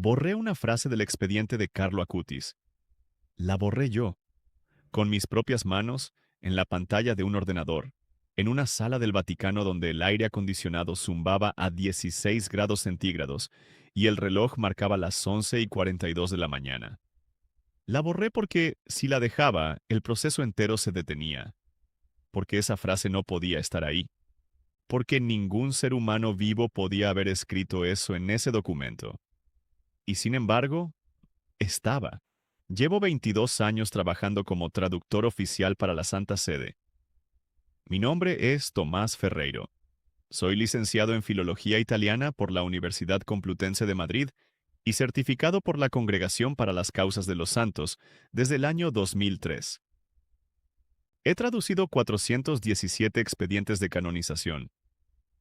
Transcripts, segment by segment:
Borré una frase del expediente de Carlo Acutis. La borré yo, con mis propias manos, en la pantalla de un ordenador, en una sala del Vaticano donde el aire acondicionado zumbaba a 16 grados centígrados y el reloj marcaba las 11:42 de la mañana. La borré porque, si la dejaba, el proceso entero se detenía, porque esa frase no podía estar ahí, porque ningún ser humano vivo podía haber escrito eso en ese documento. Y sin embargo, estaba. Llevo 22 años trabajando como traductor oficial para la Santa Sede. Mi nombre es Tomás Ferreiro. Soy licenciado en Filología Italiana por la Universidad Complutense de Madrid y certificado por la Congregación para las Causas de los Santos desde el año 2003. He traducido 417 expedientes de canonización,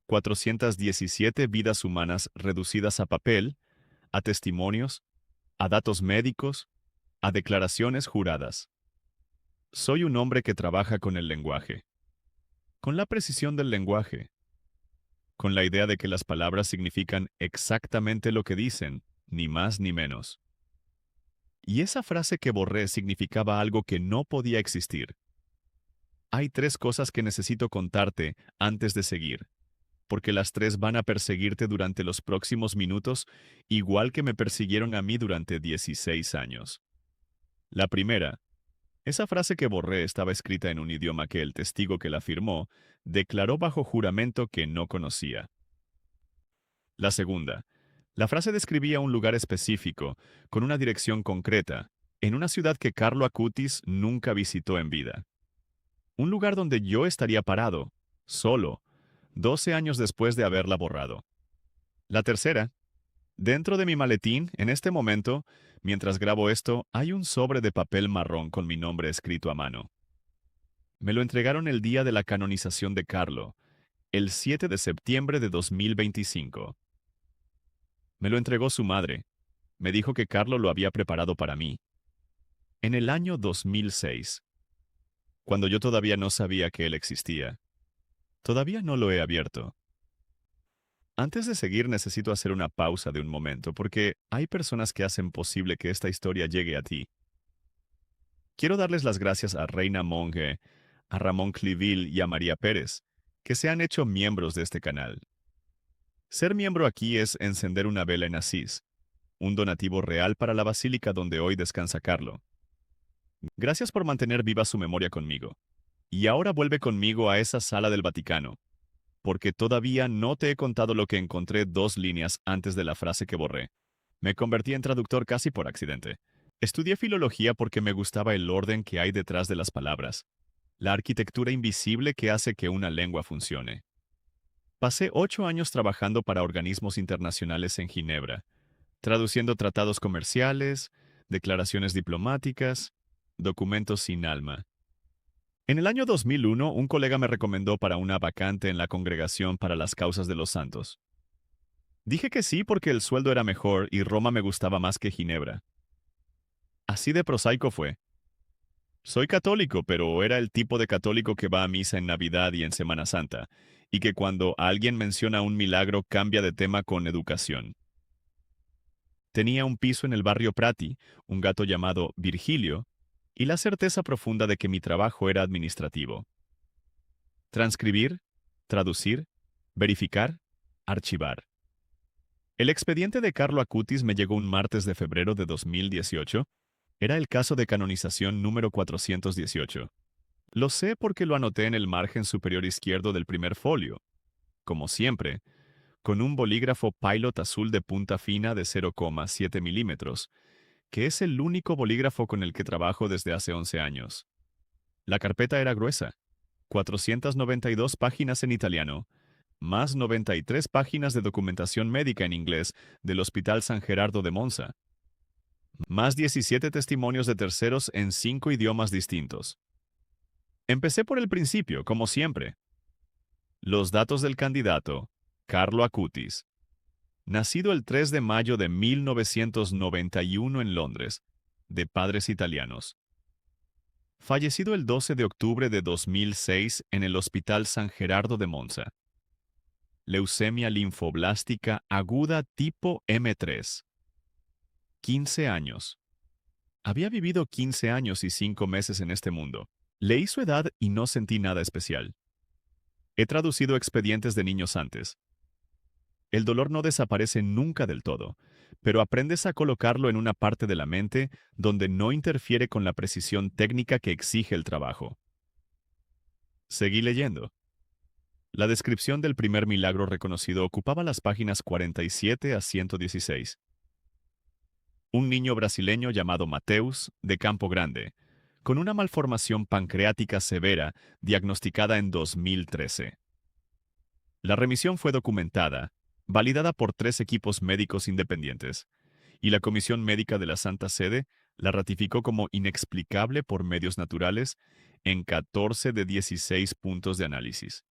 417 vidas humanas reducidas a papel, a testimonios, a datos médicos, a declaraciones juradas. Soy un hombre que trabaja con el lenguaje, con la precisión del lenguaje, con la idea de que las palabras significan exactamente lo que dicen, ni más ni menos. Y esa frase que borré significaba algo que no podía existir. Hay tres cosas que necesito contarte antes de seguir, porque las tres van a perseguirte durante los próximos minutos, igual que me persiguieron a mí durante 16 años. La primera, esa frase que borré estaba escrita en un idioma que el testigo que la firmó declaró bajo juramento que no conocía. La segunda, la frase describía un lugar específico, con una dirección concreta, en una ciudad que Carlo Acutis nunca visitó en vida. Un lugar donde yo estaría parado, solo, 12 años después de haberla borrado. La tercera, dentro de mi maletín, en este momento, mientras grabo esto, hay un sobre de papel marrón con mi nombre escrito a mano. Me lo entregaron el día de la canonización de Carlo, el 7 de septiembre de 2025. Me lo entregó su madre. Me dijo que Carlo lo había preparado para mí. En el año 2006, cuando yo todavía no sabía que él existía. Todavía no lo he abierto. Antes de seguir necesito hacer una pausa de un momento porque hay personas que hacen posible que esta historia llegue a ti. Quiero darles las gracias a Reina Monge, a Ramón Clivil y a María Pérez, que se han hecho miembros de este canal. Ser miembro aquí es encender una vela en Asís, un donativo real para la basílica donde hoy descansa Carlo. Gracias por mantener viva su memoria conmigo. Y ahora vuelve conmigo a esa sala del Vaticano, porque todavía no te he contado lo que encontré 2 líneas antes de la frase que borré. Me convertí en traductor casi por accidente. Estudié filología porque me gustaba el orden que hay detrás de las palabras, la arquitectura invisible que hace que una lengua funcione. Pasé 8 años trabajando para organismos internacionales en Ginebra, traduciendo tratados comerciales, declaraciones diplomáticas, documentos sin alma. En el año 2001, un colega me recomendó para una vacante en la Congregación para las Causas de los Santos. Dije que sí porque el sueldo era mejor y Roma me gustaba más que Ginebra. Así de prosaico fue. Soy católico, pero era el tipo de católico que va a misa en Navidad y en Semana Santa, y que cuando alguien menciona un milagro cambia de tema con educación. Tenía un piso en el barrio Prati, un gato llamado Virgilio, y la certeza profunda de que mi trabajo era administrativo. Transcribir, traducir, verificar, archivar. El expediente de Carlo Acutis me llegó un martes de febrero de 2018. Era el caso de canonización número 418. Lo sé porque lo anoté en el margen superior izquierdo del primer folio. Como siempre, con un bolígrafo Pilot azul de punta fina de 0,7 milímetros, que es el único bolígrafo con el que trabajo desde hace 11 años. La carpeta era gruesa, 492 páginas en italiano, más 93 páginas de documentación médica en inglés del Hospital San Gerardo de Monza, más 17 testimonios de terceros en 5 idiomas distintos. Empecé por el principio, como siempre. Los datos del candidato, Carlo Acutis, nacido el 3 de mayo de 1991 en Londres, de padres italianos. Fallecido el 12 de octubre de 2006 en el Hospital San Gerardo de Monza. Leucemia linfoblástica aguda tipo M3. 15 años. Había vivido 15 años y 5 meses en este mundo. Leí su edad y no sentí nada especial. He traducido expedientes de niños antes. El dolor no desaparece nunca del todo, pero aprendes a colocarlo en una parte de la mente donde no interfiere con la precisión técnica que exige el trabajo. Seguí leyendo. La descripción del primer milagro reconocido ocupaba las páginas 47 a 116. Un niño brasileño llamado Mateus, de Campo Grande, con una malformación pancreática severa diagnosticada en 2013. La remisión fue documentada, validada por 3 equipos médicos independientes, y la Comisión Médica de la Santa Sede la ratificó como inexplicable por medios naturales en 14 de 16 puntos de análisis.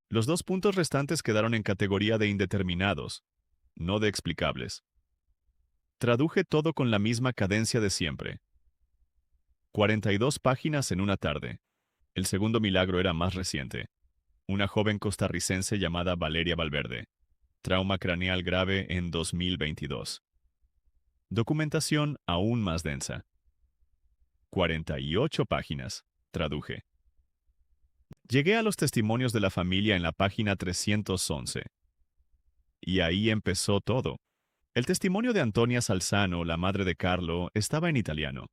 Los 2 puntos restantes quedaron en categoría de indeterminados, no de explicables. Traduje todo con la misma cadencia de siempre. 42 páginas en una tarde. El segundo milagro era más reciente. Una joven costarricense llamada Valeria Valverde. Trauma craneal grave en 2022. Documentación aún más densa. 48 páginas. Traduje. Llegué a los testimonios de la familia en la página 311. Y ahí empezó todo. El testimonio de Antonia Salzano, la madre de Carlo, estaba en italiano.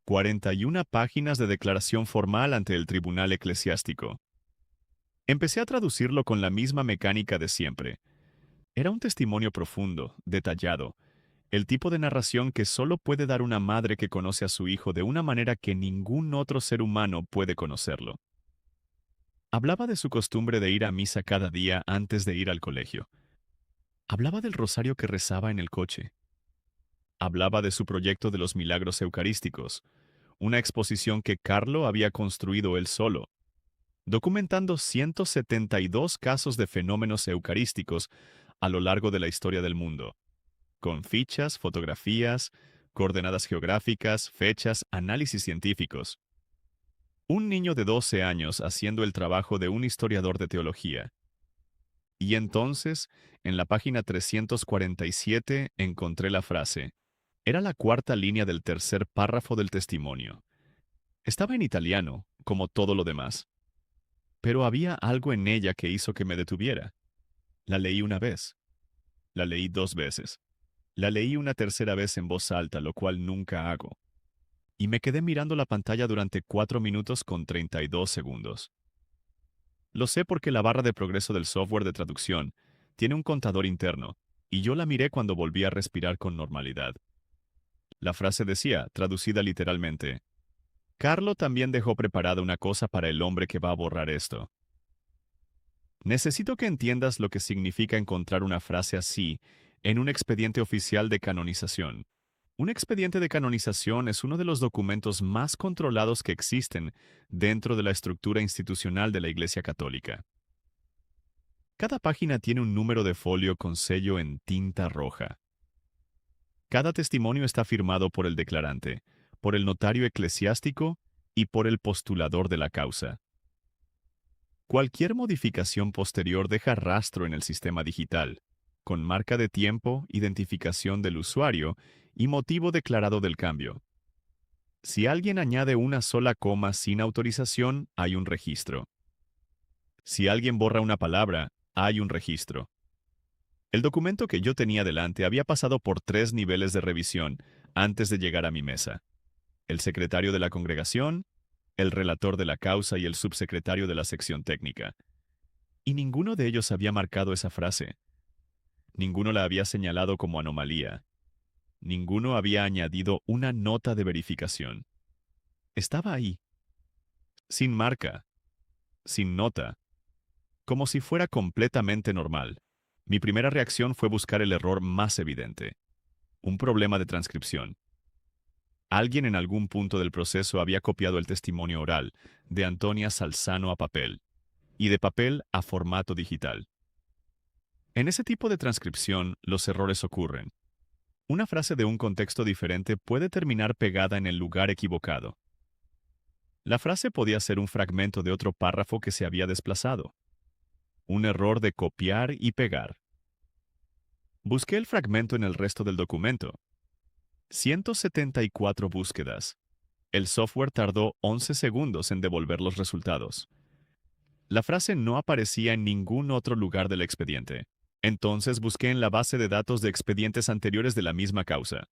41 páginas de declaración formal ante el tribunal eclesiástico. Empecé a traducirlo con la misma mecánica de siempre. Era un testimonio profundo, detallado, el tipo de narración que solo puede dar una madre que conoce a su hijo de una manera que ningún otro ser humano puede conocerlo. Hablaba de su costumbre de ir a misa cada día antes de ir al colegio. Hablaba del rosario que rezaba en el coche. Hablaba de su proyecto de los milagros eucarísticos, una exposición que Carlo había construido él solo, documentando 172 casos de fenómenos eucarísticos a lo largo de la historia del mundo, con fichas, fotografías, coordenadas geográficas, fechas, análisis científicos. Un niño de 12 años haciendo el trabajo de un historiador de teología. Y entonces, en la página 347 encontré la frase. Era la cuarta línea del tercer párrafo del testimonio. Estaba en italiano, como todo lo demás. Pero había algo en ella que hizo que me detuviera. La leí una vez. La leí 2 veces. La leí una tercera vez en voz alta, lo cual nunca hago. Y me quedé mirando la pantalla durante 4 minutos con 32 segundos. Lo sé porque la barra de progreso del software de traducción tiene un contador interno, y yo la miré cuando volví a respirar con normalidad. La frase decía, traducida literalmente, Carlo también dejó preparada una cosa para el hombre que va a borrar esto. Necesito que entiendas lo que significa encontrar una frase así en un expediente oficial de canonización. Un expediente de canonización es uno de los documentos más controlados que existen dentro de la estructura institucional de la Iglesia Católica. Cada página tiene un número de folio con sello en tinta roja. Cada testimonio está firmado por el declarante, por el notario eclesiástico y por el postulador de la causa. Cualquier modificación posterior deja rastro en el sistema digital, con marca de tiempo, identificación del usuario y motivo declarado del cambio. Si alguien añade una sola coma sin autorización, hay un registro. Si alguien borra una palabra, hay un registro. El documento que yo tenía delante había pasado por 3 niveles de revisión antes de llegar a mi mesa. El secretario de la congregación, el relator de la causa y el subsecretario de la sección técnica. Y ninguno de ellos había marcado esa frase. Ninguno la había señalado como anomalía. Ninguno había añadido una nota de verificación. Estaba ahí, sin marca, sin nota, como si fuera completamente normal. Mi primera reacción fue buscar el error más evidente. Un problema de transcripción. Alguien en algún punto del proceso había copiado el testimonio oral de Antonia Salzano a papel, y de papel a formato digital. En ese tipo de transcripción, los errores ocurren. Una frase de un contexto diferente puede terminar pegada en el lugar equivocado. La frase podía ser un fragmento de otro párrafo que se había desplazado. Un error de copiar y pegar. Busqué el fragmento en el resto del documento. 174 búsquedas. El software tardó 11 segundos en devolver los resultados. La frase no aparecía en ningún otro lugar del expediente. Entonces busqué en la base de datos de expedientes anteriores de la misma causa.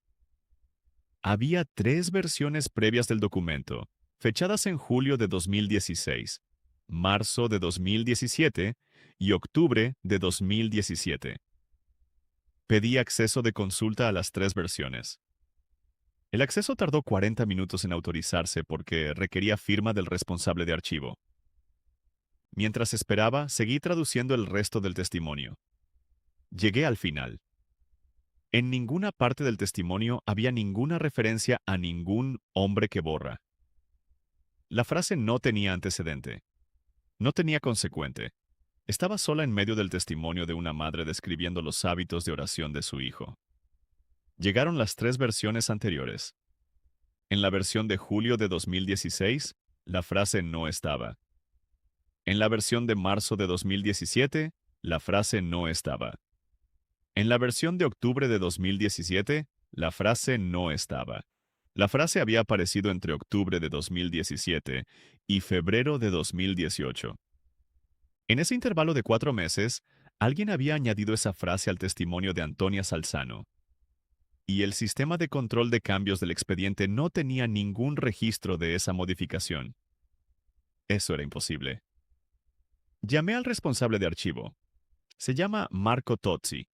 Había 3 versiones previas del documento, fechadas en julio de 2016, marzo de 2017 y octubre de 2017. Pedí acceso de consulta a las 3 versiones. El acceso tardó 40 minutos en autorizarse porque requería firma del responsable de archivo. Mientras esperaba, seguí traduciendo el resto del testimonio. Llegué al final. En ninguna parte del testimonio había ninguna referencia a ningún hombre que borra. La frase no tenía antecedente. No tenía consecuente. Estaba sola en medio del testimonio de una madre describiendo los hábitos de oración de su hijo. Llegaron las 3 versiones anteriores. En la versión de julio de 2016, la frase no estaba. En la versión de marzo de 2017, la frase no estaba. En la versión de octubre de 2017, la frase no estaba. La frase había aparecido entre octubre de 2017 y febrero de 2018. En ese intervalo de 4 meses, alguien había añadido esa frase al testimonio de Antonia Salzano. Y el sistema de control de cambios del expediente no tenía ningún registro de esa modificación. Eso era imposible. Llamé al responsable de archivo. Se llama Marco Tozzi.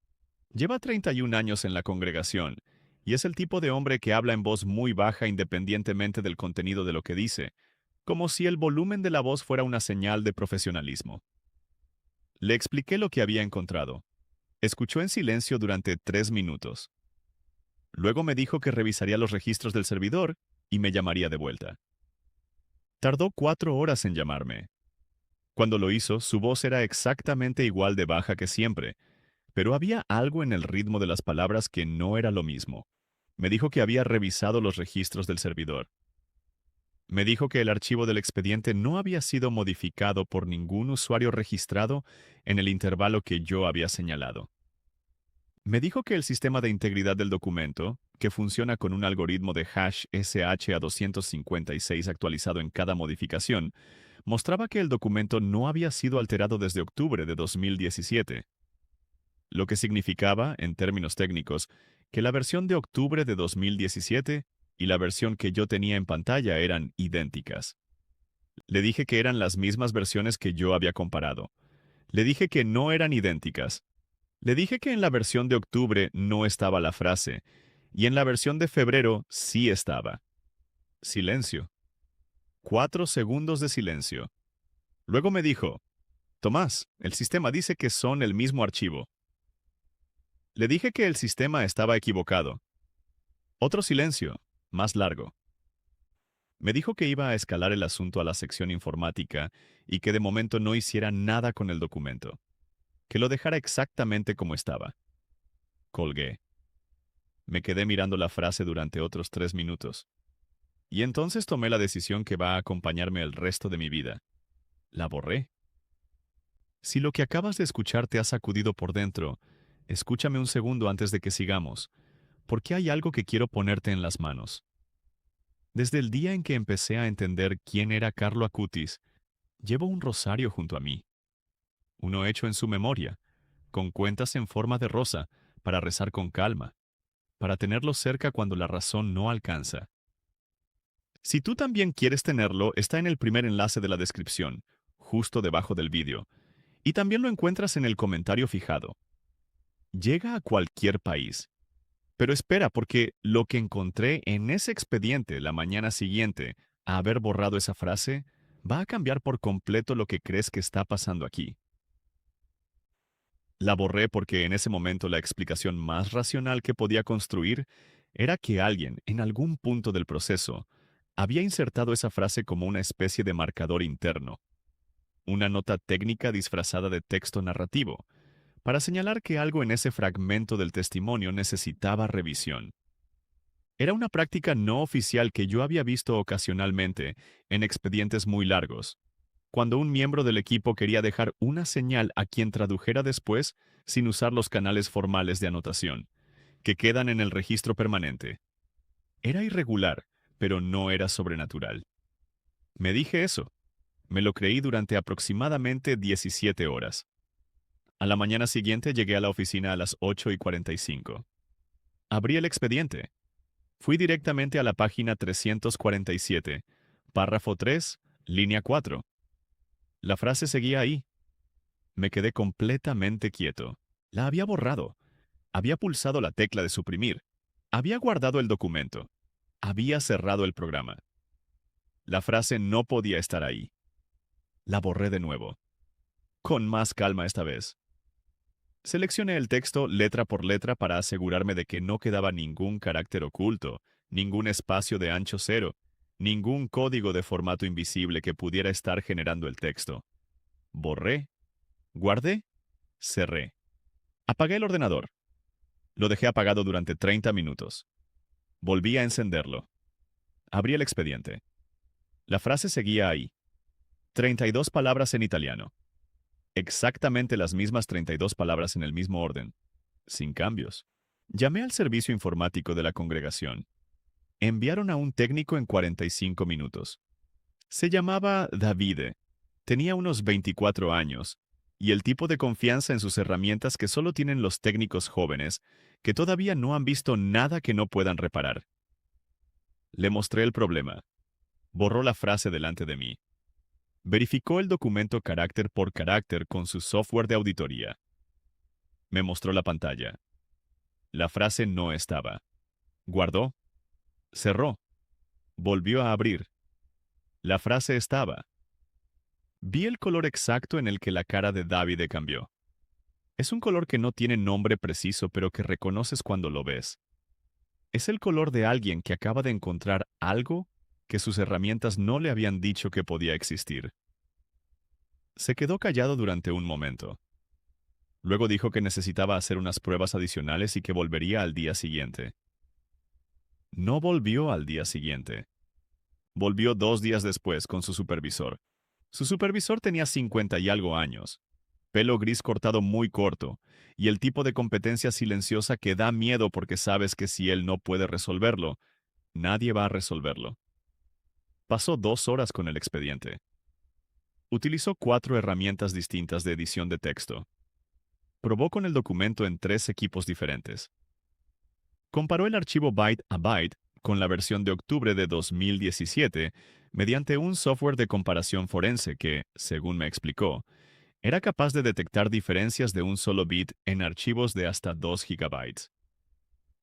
Lleva 31 años en la congregación y es el tipo de hombre que habla en voz muy baja independientemente del contenido de lo que dice, como si el volumen de la voz fuera una señal de profesionalismo. Le expliqué lo que había encontrado. Escuchó en silencio durante 3 minutos. Luego me dijo que revisaría los registros del servidor y me llamaría de vuelta. Tardó 4 horas en llamarme. Cuando lo hizo, su voz era exactamente igual de baja que siempre, pero había algo en el ritmo de las palabras que no era lo mismo. Me dijo que había revisado los registros del servidor. Me dijo que el archivo del expediente no había sido modificado por ningún usuario registrado en el intervalo que yo había señalado. Me dijo que el sistema de integridad del documento, que funciona con un algoritmo de hash SHA-256 actualizado en cada modificación, mostraba que el documento no había sido alterado desde octubre de 2017. Lo que significaba, en términos técnicos, que la versión de octubre de 2017 y la versión que yo tenía en pantalla eran idénticas. Le dije que eran las mismas versiones que yo había comparado. Le dije que no eran idénticas. Le dije que en la versión de octubre no estaba la frase, y en la versión de febrero sí estaba. Silencio. 4 segundos de silencio. Luego me dijo, Tomás, el sistema dice que son el mismo archivo. Le dije que el sistema estaba equivocado. Otro silencio, más largo. Me dijo que iba a escalar el asunto a la sección informática y que de momento no hiciera nada con el documento. Que lo dejara exactamente como estaba. Colgué. Me quedé mirando la frase durante otros 3 minutos. Y entonces tomé la decisión que va a acompañarme el resto de mi vida. La borré. Si lo que acabas de escuchar te ha sacudido por dentro, escúchame un segundo antes de que sigamos, porque hay algo que quiero ponerte en las manos. Desde el día en que empecé a entender quién era Carlo Acutis, llevo un rosario junto a mí. Uno hecho en su memoria, con cuentas en forma de rosa, para rezar con calma, para tenerlo cerca cuando la razón no alcanza. Si tú también quieres tenerlo, está en el primer enlace de la descripción, justo debajo del vídeo, y también lo encuentras en el comentario fijado. Llega a cualquier país. Pero espera, porque lo que encontré en ese expediente la mañana siguiente a haber borrado esa frase va a cambiar por completo lo que crees que está pasando aquí. La borré porque en ese momento la explicación más racional que podía construir era que alguien, en algún punto del proceso, había insertado esa frase como una especie de marcador interno, una nota técnica disfrazada de texto narrativo, para señalar que algo en ese fragmento del testimonio necesitaba revisión. Era una práctica no oficial que yo había visto ocasionalmente en expedientes muy largos, cuando un miembro del equipo quería dejar una señal a quien tradujera después sin usar los canales formales de anotación, que quedan en el registro permanente. Era irregular, pero no era sobrenatural. Me dije eso. Me lo creí durante aproximadamente 17 horas. A la mañana siguiente llegué a la oficina a las 8:45. Abrí el expediente. Fui directamente a la página 347, párrafo 3, línea 4. La frase seguía ahí. Me quedé completamente quieto. La había borrado. Había pulsado la tecla de suprimir. Había guardado el documento. Había cerrado el programa. La frase no podía estar ahí. La borré de nuevo. Con más calma esta vez. Seleccioné el texto letra por letra para asegurarme de que no quedaba ningún carácter oculto, ningún espacio de ancho cero, ningún código de formato invisible que pudiera estar generando el texto. Borré, guardé, cerré. Apagué el ordenador. Lo dejé apagado durante 30 minutos. Volví a encenderlo. Abrí el expediente. La frase seguía ahí. 32 palabras en italiano. Exactamente las mismas 32 palabras en el mismo orden, sin cambios. Llamé al servicio informático de la congregación. Enviaron a un técnico en 45 minutos. Se llamaba Davide. Tenía unos 24 años, y el tipo de confianza en sus herramientas que solo tienen los técnicos jóvenes, que todavía no han visto nada que no puedan reparar. Le mostré el problema. Borró la frase delante de mí. Verificó el documento carácter por carácter con su software de auditoría. Me mostró la pantalla. La frase no estaba. Guardó. Cerró. Volvió a abrir. La frase estaba. Vi el color exacto en el que la cara de Davide cambió. Es un color que no tiene nombre preciso, pero que reconoces cuando lo ves. Es el color de alguien que acaba de encontrar algo que sus herramientas no le habían dicho que podía existir. Se quedó callado durante un momento. Luego dijo que necesitaba hacer unas pruebas adicionales y que volvería al día siguiente. No volvió al día siguiente. Volvió 2 días después con su supervisor. Su supervisor tenía 50 y algo años, pelo gris cortado muy corto, y el tipo de competencia silenciosa que da miedo porque sabes que si él no puede resolverlo, nadie va a resolverlo. Pasó 2 horas con el expediente. Utilizó 4 herramientas distintas de edición de texto. Probó con el documento en 3 equipos diferentes. Comparó el archivo byte a byte con la versión de octubre de 2017 mediante un software de comparación forense que, según me explicó, era capaz de detectar diferencias de un solo bit en archivos de hasta 2 gigabytes.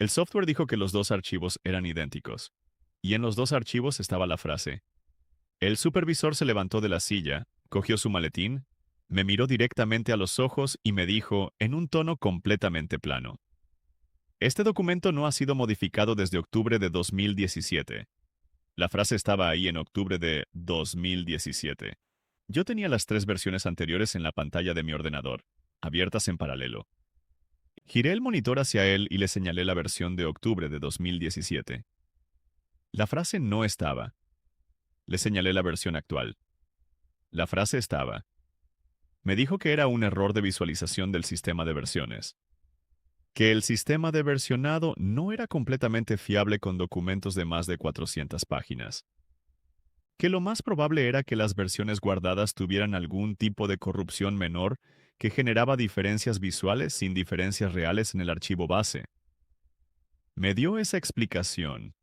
El software dijo que los 2 archivos eran idénticos, y en los 2 archivos estaba la frase. El supervisor se levantó de la silla, cogió su maletín, me miró directamente a los ojos y me dijo en un tono completamente plano. Este documento no ha sido modificado desde octubre de 2017. La frase estaba ahí en octubre de 2017. Yo tenía las 3 versiones anteriores en la pantalla de mi ordenador, abiertas en paralelo. Giré el monitor hacia él y le señalé la versión de octubre de 2017. La frase no estaba. Le señalé la versión actual. La frase estaba. Me dijo que era un error de visualización del sistema de versiones. Que el sistema de versionado no era completamente fiable con documentos de más de 400 páginas. Que lo más probable era que las versiones guardadas tuvieran algún tipo de corrupción menor que generaba diferencias visuales sin diferencias reales en el archivo base. Me dio esa explicación,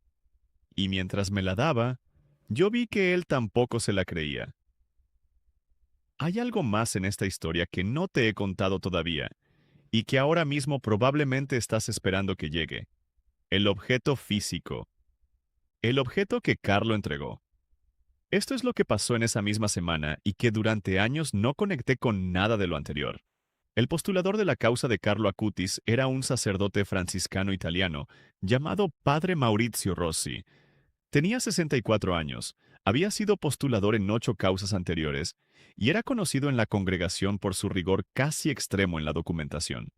y mientras me la daba, yo vi que él tampoco se la creía. Hay algo más en esta historia que no te he contado todavía, y que ahora mismo probablemente estás esperando que llegue. El objeto físico. El objeto que Carlo entregó. Esto es lo que pasó en esa misma semana y que durante años no conecté con nada de lo anterior. El postulador de la causa de Carlo Acutis era un sacerdote franciscano italiano llamado Padre Maurizio Rossi. Tenía 64 años, había sido postulador en 8 causas anteriores y era conocido en la congregación por su rigor casi extremo en la documentación.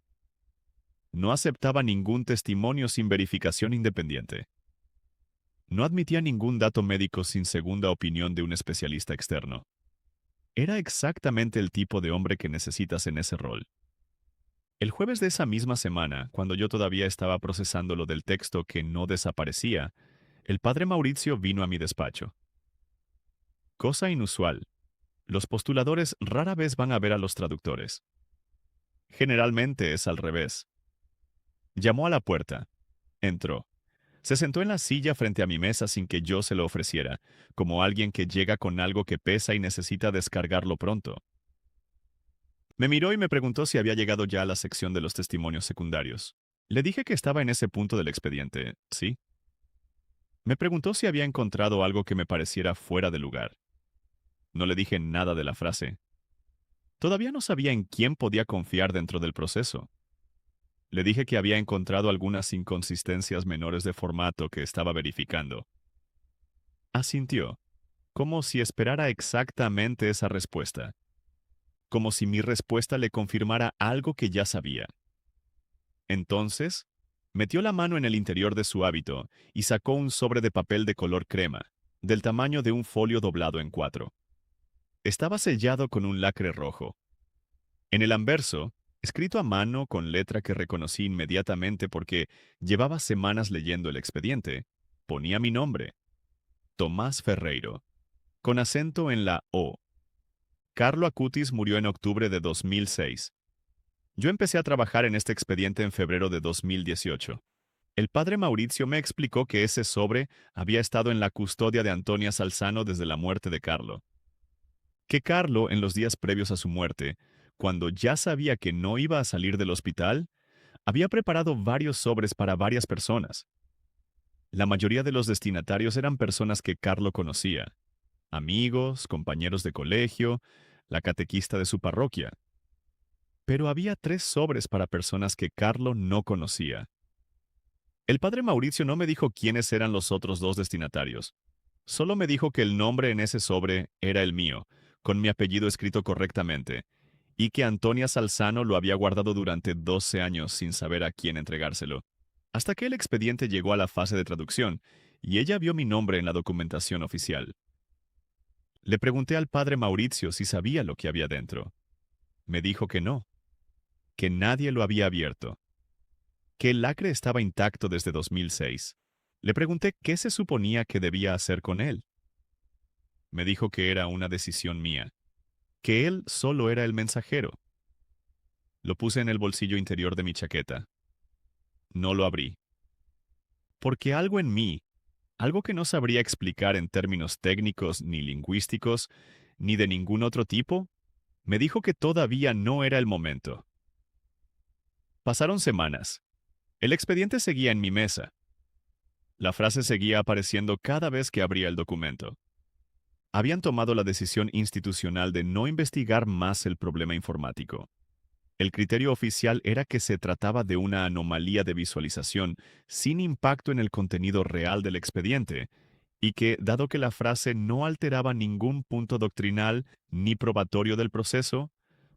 No aceptaba ningún testimonio sin verificación independiente. No admitía ningún dato médico sin segunda opinión de un especialista externo. Era exactamente el tipo de hombre que necesitas en ese rol. El jueves de esa misma semana, cuando yo todavía estaba procesando lo del texto que no desaparecía, el padre Mauricio vino a mi despacho. Cosa inusual. Los postuladores rara vez van a ver a los traductores. Generalmente es al revés. Llamó a la puerta. Entró. Se sentó en la silla frente a mi mesa sin que yo se lo ofreciera, como alguien que llega con algo que pesa y necesita descargarlo pronto. Me miró y me preguntó si había llegado ya a la sección de los testimonios secundarios. Le dije que estaba en ese punto del expediente, ¿sí? Me preguntó si había encontrado algo que me pareciera fuera de lugar. No le dije nada de la frase. Todavía no sabía en quién podía confiar dentro del proceso. Le dije que había encontrado algunas inconsistencias menores de formato que estaba verificando. Asintió, como si esperara exactamente esa respuesta, como si mi respuesta le confirmara algo que ya sabía. Entonces, metió la mano en el interior de su hábito y sacó un sobre de papel de color crema, del tamaño de un folio doblado en cuatro. Estaba sellado con un lacre rojo. En el anverso, escrito a mano con letra que reconocí inmediatamente porque llevaba semanas leyendo el expediente, ponía mi nombre, Tomás Ferreiro, con acento en la O. Carlo Acutis murió en octubre de 2006. Yo empecé a trabajar en este expediente en febrero de 2018. El padre Mauricio me explicó que ese sobre había estado en la custodia de Antonia Salzano desde la muerte de Carlo. Que Carlo, en los días previos a su muerte, cuando ya sabía que no iba a salir del hospital, había preparado varios sobres para varias personas. La mayoría de los destinatarios eran personas que Carlo conocía, amigos, compañeros de colegio, la catequista de su parroquia. Pero había 3 sobres para personas que Carlo no conocía. El padre Mauricio no me dijo quiénes eran los otros 2 destinatarios. Solo me dijo que el nombre en ese sobre era el mío, con mi apellido escrito correctamente, y que Antonia Salzano lo había guardado durante 12 años sin saber a quién entregárselo, hasta que el expediente llegó a la fase de traducción, y ella vio mi nombre en la documentación oficial. Le pregunté al padre Mauricio si sabía lo que había dentro. Me dijo que no, que nadie lo había abierto, que el lacre estaba intacto desde 2006. Le pregunté qué se suponía que debía hacer con él. Me dijo que era una decisión mía, que él solo era el mensajero. Lo puse en el bolsillo interior de mi chaqueta. No lo abrí. Porque algo en mí, algo que no sabría explicar en términos técnicos ni lingüísticos, ni de ningún otro tipo, me dijo que todavía no era el momento. Pasaron semanas. El expediente seguía en mi mesa. La frase seguía apareciendo cada vez que abría el documento. Habían tomado la decisión institucional de no investigar más el problema informático. El criterio oficial era que se trataba de una anomalía de visualización sin impacto en el contenido real del expediente, y que, dado que la frase no alteraba ningún punto doctrinal ni probatorio del proceso,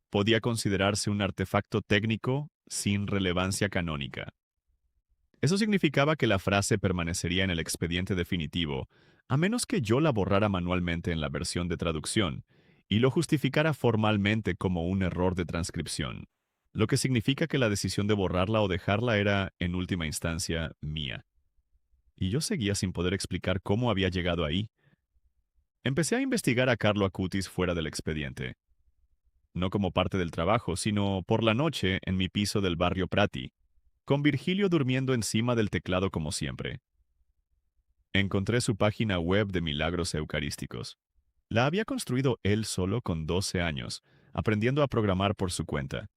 podía considerarse un artefacto técnico sin relevancia canónica. Eso significaba que la frase permanecería en el expediente definitivo, a menos que yo la borrara manualmente en la versión de traducción y lo justificara formalmente como un error de transcripción, lo que significa que la decisión de borrarla o dejarla era, en última instancia, mía. Y yo seguía sin poder explicar cómo había llegado ahí. Empecé a investigar a Carlo Acutis fuera del expediente, no como parte del trabajo, sino por la noche en mi piso del barrio Prati, con Virgilio durmiendo encima del teclado como siempre. Encontré su página web de milagros eucarísticos. La había construido él solo con 12 años, aprendiendo a programar por su cuenta.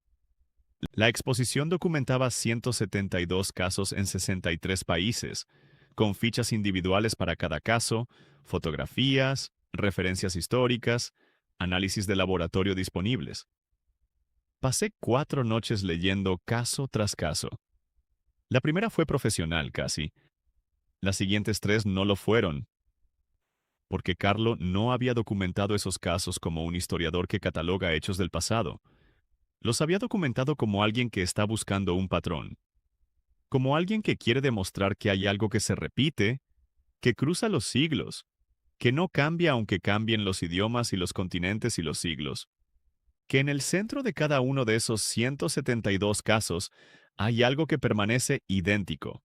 La exposición documentaba 172 casos en 63 países, con fichas individuales para cada caso, fotografías, referencias históricas, análisis de laboratorio disponibles. Pasé 4 noches leyendo caso tras caso. La primera fue profesional casi. Las siguientes 3 no lo fueron, porque Carlo no había documentado esos casos como un historiador que cataloga hechos del pasado. Los había documentado como alguien que está buscando un patrón, como alguien que quiere demostrar que hay algo que se repite, que cruza los siglos, que no cambia aunque cambien los idiomas y los continentes y los siglos, que en el centro de cada uno de esos 172 casos hay algo que permanece idéntico,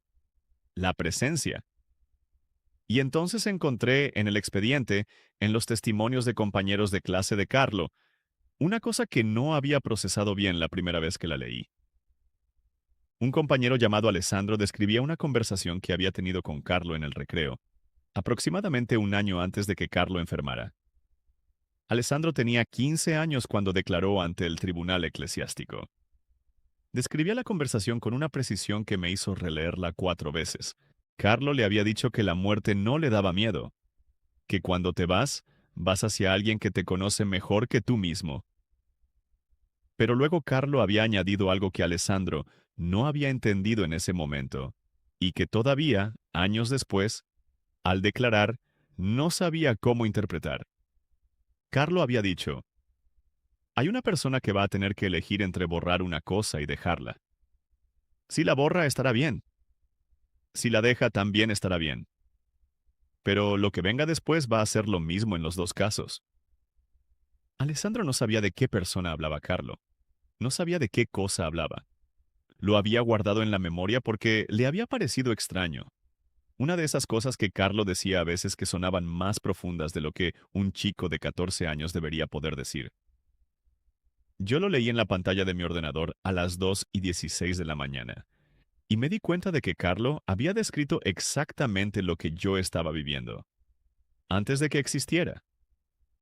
la presencia. Y entonces encontré en el expediente, en los testimonios de compañeros de clase de Carlo, una cosa que no había procesado bien la primera vez que la leí. Un compañero llamado Alessandro describía una conversación que había tenido con Carlo en el recreo, aproximadamente un año antes de que Carlo enfermara. Alessandro tenía 15 años cuando declaró ante el tribunal eclesiástico. Describía la conversación con una precisión que me hizo releerla 4 veces. Carlo le había dicho que la muerte no le daba miedo, que cuando te vas hacia alguien que te conoce mejor que tú mismo. Pero luego Carlo había añadido algo que Alessandro no había entendido en ese momento, y que todavía, años después, al declarar, no sabía cómo interpretar. Carlo había dicho, hay una persona que va a tener que elegir entre borrar una cosa y dejarla. Si la borra, estará bien. Si la deja, también estará bien. Pero lo que venga después va a ser lo mismo en los dos casos. Alessandro no sabía de qué persona hablaba Carlo. No sabía de qué cosa hablaba. Lo había guardado en la memoria porque le había parecido extraño. Una de esas cosas que Carlo decía a veces que sonaban más profundas de lo que un chico de 14 años debería poder decir. Yo lo leí en la pantalla de mi ordenador a las 2:16 de la mañana, y me di cuenta de que Carlo había descrito exactamente lo que yo estaba viviendo, antes de que existiera,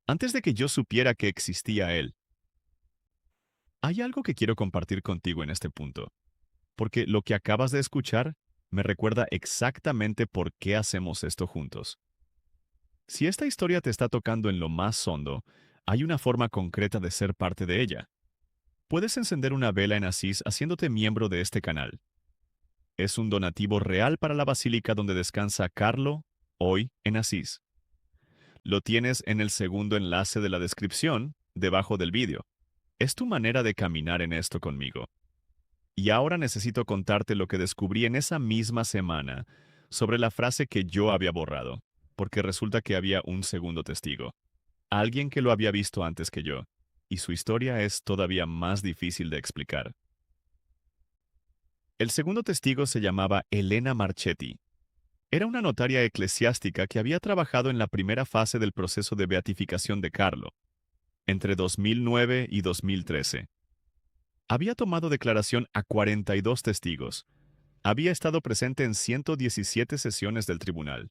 antes de que yo supiera que existía él. Hay algo que quiero compartir contigo en este punto, porque lo que acabas de escuchar me recuerda exactamente por qué hacemos esto juntos. Si esta historia te está tocando en lo más hondo, hay una forma concreta de ser parte de ella. Puedes encender una vela en Asís haciéndote miembro de este canal. Es un donativo real para la basílica donde descansa Carlo, hoy en Asís. Lo tienes en el segundo enlace de la descripción, debajo del vídeo. Es tu manera de caminar en esto conmigo. Y ahora necesito contarte lo que descubrí en esa misma semana sobre la frase que yo había borrado, porque resulta que había un segundo testigo, alguien que lo había visto antes que yo, y su historia es todavía más difícil de explicar. El segundo testigo se llamaba Elena Marchetti. Era una notaria eclesiástica que había trabajado en la primera fase del proceso de beatificación de Carlo, entre 2009 y 2013. Había tomado declaración a 42 testigos. Había estado presente en 117 sesiones del tribunal.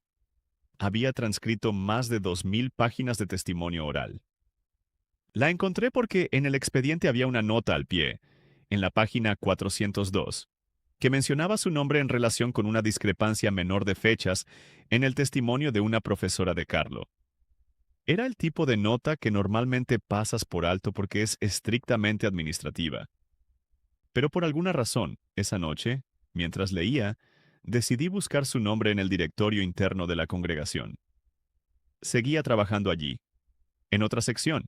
Había transcrito más de 2.000 páginas de testimonio oral. La encontré porque en el expediente había una nota al pie, en la página 402, que mencionaba su nombre en relación con una discrepancia menor de fechas en el testimonio de una profesora de Carlo. Era el tipo de nota que normalmente pasas por alto porque es estrictamente administrativa. Pero por alguna razón, esa noche, mientras leía, decidí buscar su nombre en el directorio interno de la congregación. Seguía trabajando allí, en otra sección.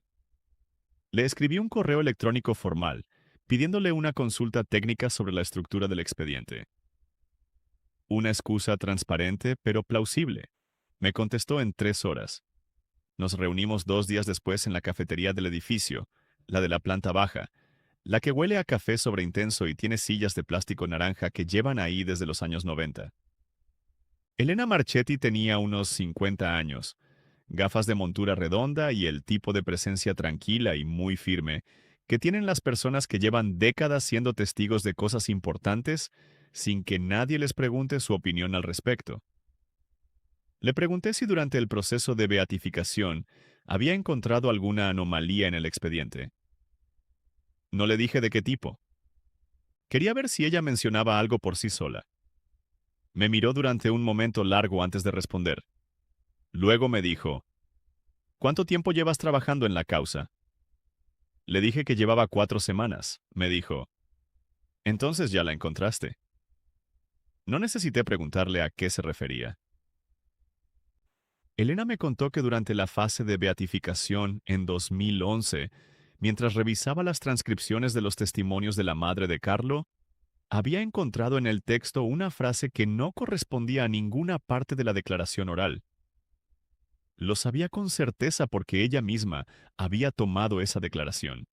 Le escribí un correo electrónico formal, pidiéndole una consulta técnica sobre la estructura del expediente. Una excusa transparente pero plausible. Me contestó en 3 horas. Nos reunimos 2 días después en la cafetería del edificio, la de la planta baja, la que huele a café sobreintenso y tiene sillas de plástico naranja que llevan ahí desde los años 90. Elena Marchetti tenía unos 50 años, gafas de montura redonda y el tipo de presencia tranquila y muy firme que tienen las personas que llevan décadas siendo testigos de cosas importantes sin que nadie les pregunte su opinión al respecto. Le pregunté si durante el proceso de beatificación había encontrado alguna anomalía en el expediente. No le dije de qué tipo. Quería ver si ella mencionaba algo por sí sola. Me miró durante un momento largo antes de responder. Luego me dijo, ¿cuánto tiempo llevas trabajando en la causa? Le dije que llevaba 4 semanas. Me dijo, entonces ya la encontraste. No necesité preguntarle a qué se refería. Elena me contó que durante la fase de beatificación en 2011, mientras revisaba las transcripciones de los testimonios de la madre de Carlo, había encontrado en el texto una frase que no correspondía a ninguna parte de la declaración oral. Lo sabía con certeza porque ella misma había tomado esa declaración.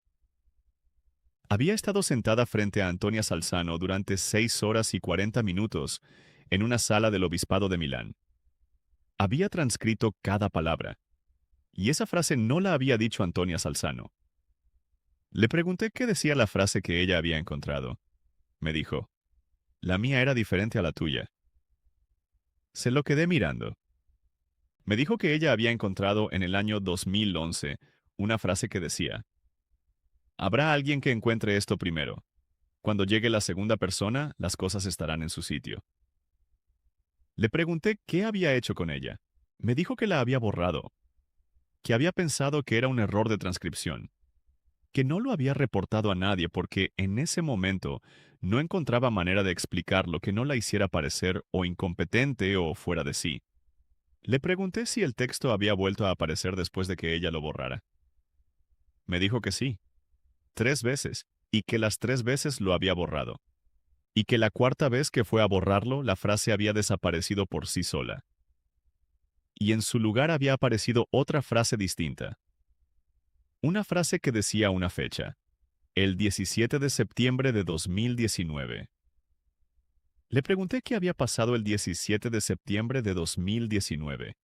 Había estado sentada frente a Antonia Salzano durante 6 horas y 40 minutos en una sala del Obispado de Milán. Había transcrito cada palabra, y esa frase no la había dicho Antonia Salzano. Le pregunté qué decía la frase que ella había encontrado. Me dijo, la mía era diferente a la tuya. Se lo quedé mirando. Me dijo que ella había encontrado en el año 2011 una frase que decía, habrá alguien que encuentre esto primero. Cuando llegue la segunda persona, las cosas estarán en su sitio. Le pregunté qué había hecho con ella. Me dijo que la había borrado, que había pensado que era un error de transcripción, que no lo había reportado a nadie porque en ese momento no encontraba manera de explicar lo que no la hiciera parecer o incompetente o fuera de sí. Le pregunté si el texto había vuelto a aparecer después de que ella lo borrara. Me dijo que sí, 3 veces, y que las 3 veces lo había borrado. Y que la cuarta vez que fue a borrarlo, la frase había desaparecido por sí sola. Y en su lugar había aparecido otra frase distinta. Una frase que decía una fecha, el 17 de septiembre de 2019. Le pregunté qué había pasado el 17 de septiembre de 2019.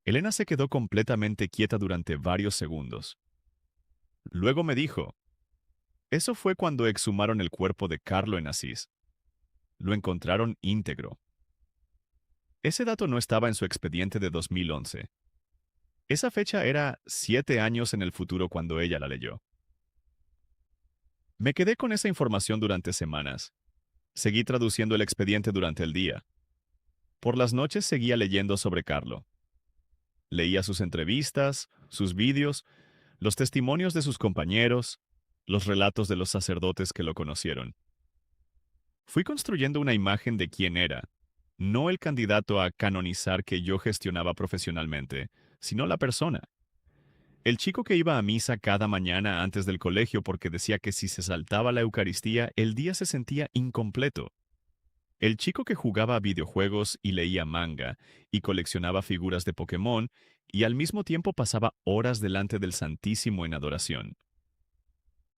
Elena se quedó completamente quieta durante varios segundos. Luego me dijo, eso fue cuando exhumaron el cuerpo de Carlo en Asís. Lo encontraron íntegro. Ese dato no estaba en su expediente de 2011. Esa fecha era 7 años en el futuro cuando ella la leyó. Me quedé con esa información durante semanas. Seguí traduciendo el expediente durante el día. Por las noches seguía leyendo sobre Carlo. Leía sus entrevistas, sus vídeos, los testimonios de sus compañeros, los relatos de los sacerdotes que lo conocieron. Fui construyendo una imagen de quién era, no el candidato a canonizar que yo gestionaba profesionalmente, sino la persona. El chico que iba a misa cada mañana antes del colegio porque decía que si se saltaba la Eucaristía, el día se sentía incompleto. El chico que jugaba a videojuegos y leía manga, y coleccionaba figuras de Pokémon, y al mismo tiempo pasaba horas delante del Santísimo en adoración.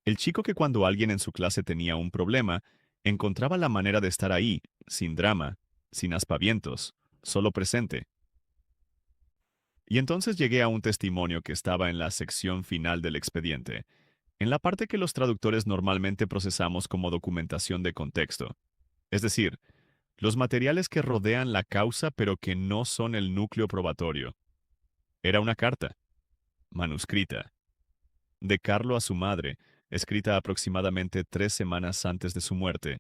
El chico que cuando alguien en su clase tenía un problema, encontraba la manera de estar ahí, sin drama, sin aspavientos, solo presente. Y entonces llegué a un testimonio que estaba en la sección final del expediente, en la parte que los traductores normalmente procesamos como documentación de contexto. Es decir, los materiales que rodean la causa pero que no son el núcleo probatorio. Era una carta, manuscrita, de Carlo a su madre, escrita aproximadamente 3 semanas antes de su muerte,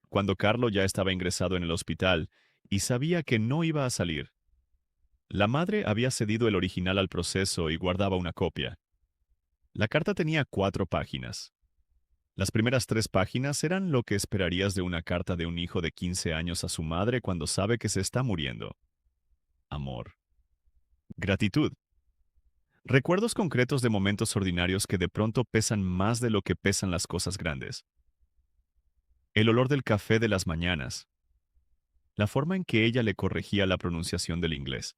cuando Carlo ya estaba ingresado en el hospital y sabía que no iba a salir. La madre había cedido el original al proceso y guardaba una copia. La carta tenía 4 páginas. Las primeras 3 páginas eran lo que esperarías de una carta de un hijo de 15 años a su madre cuando sabe que se está muriendo. Amor. Gratitud. Recuerdos concretos de momentos ordinarios que de pronto pesan más de lo que pesan las cosas grandes. El olor del café de las mañanas. La forma en que ella le corregía la pronunciación del inglés.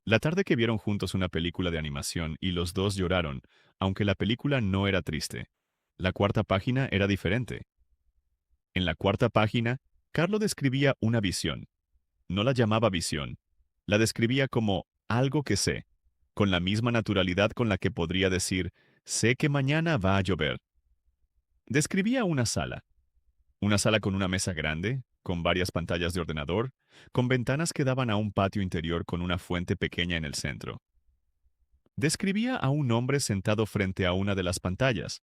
La tarde que vieron juntos una película de animación y los dos lloraron, aunque la película no era triste. La cuarta página era diferente. En la cuarta página, Carlo describía una visión. No la llamaba visión. La describía como algo que sé, con la misma naturalidad con la que podría decir, sé que mañana va a llover. Describía una sala con una mesa grande, con varias pantallas de ordenador, con ventanas que daban a un patio interior con una fuente pequeña en el centro. Describía a un hombre sentado frente a una de las pantallas.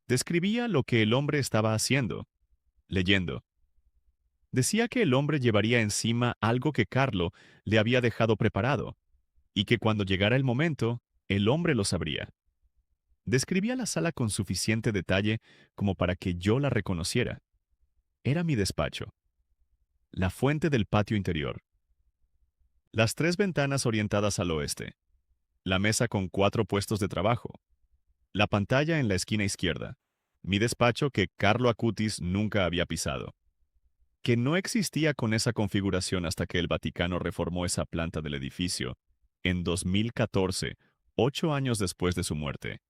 Describía lo que el hombre estaba haciendo, leyendo. Decía que el hombre llevaría encima algo que Carlo le había dejado preparado, y que cuando llegara el momento, el hombre lo sabría. Describía la sala con suficiente detalle como para que yo la reconociera. Era mi despacho. La fuente del patio interior. Las 3 ventanas orientadas al oeste. La mesa con 4 puestos de trabajo. La pantalla en la esquina izquierda. Mi despacho que Carlo Acutis nunca había pisado. Que no existía con esa configuración hasta que el Vaticano reformó esa planta del edificio, en 2014, 8 años después de su muerte.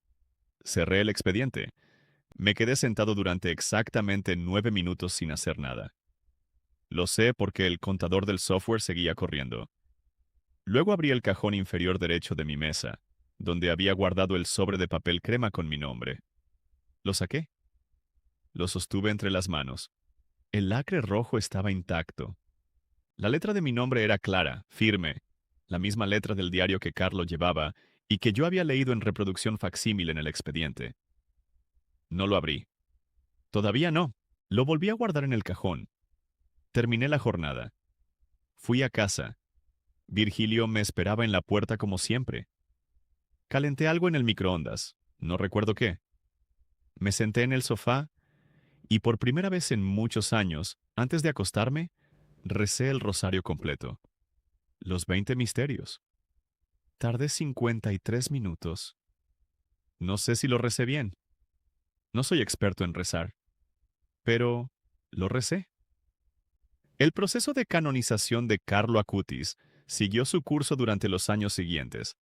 Cerré el expediente. Me quedé sentado durante exactamente 9 minutos sin hacer nada. Lo sé porque el contador del software seguía corriendo. Luego abrí el cajón inferior derecho de mi mesa, donde había guardado el sobre de papel crema con mi nombre. Lo saqué. Lo sostuve entre las manos. El lacre rojo estaba intacto. La letra de mi nombre era clara, firme, la misma letra del diario que Carlo llevaba y que yo había leído en reproducción facsímil en el expediente. No lo abrí. Todavía no. Lo volví a guardar en el cajón. Terminé la jornada. Fui a casa. Virgilio me esperaba en la puerta como siempre. Calenté algo en el microondas. No recuerdo qué. Me senté en el sofá y por primera vez en muchos años, antes de acostarme, recé el rosario completo. Los 20 misterios. Tardé 53 minutos. No sé si lo recé bien. No soy experto en rezar. Pero lo recé. El proceso de canonización de Carlo Acutis siguió su curso durante los años siguientes.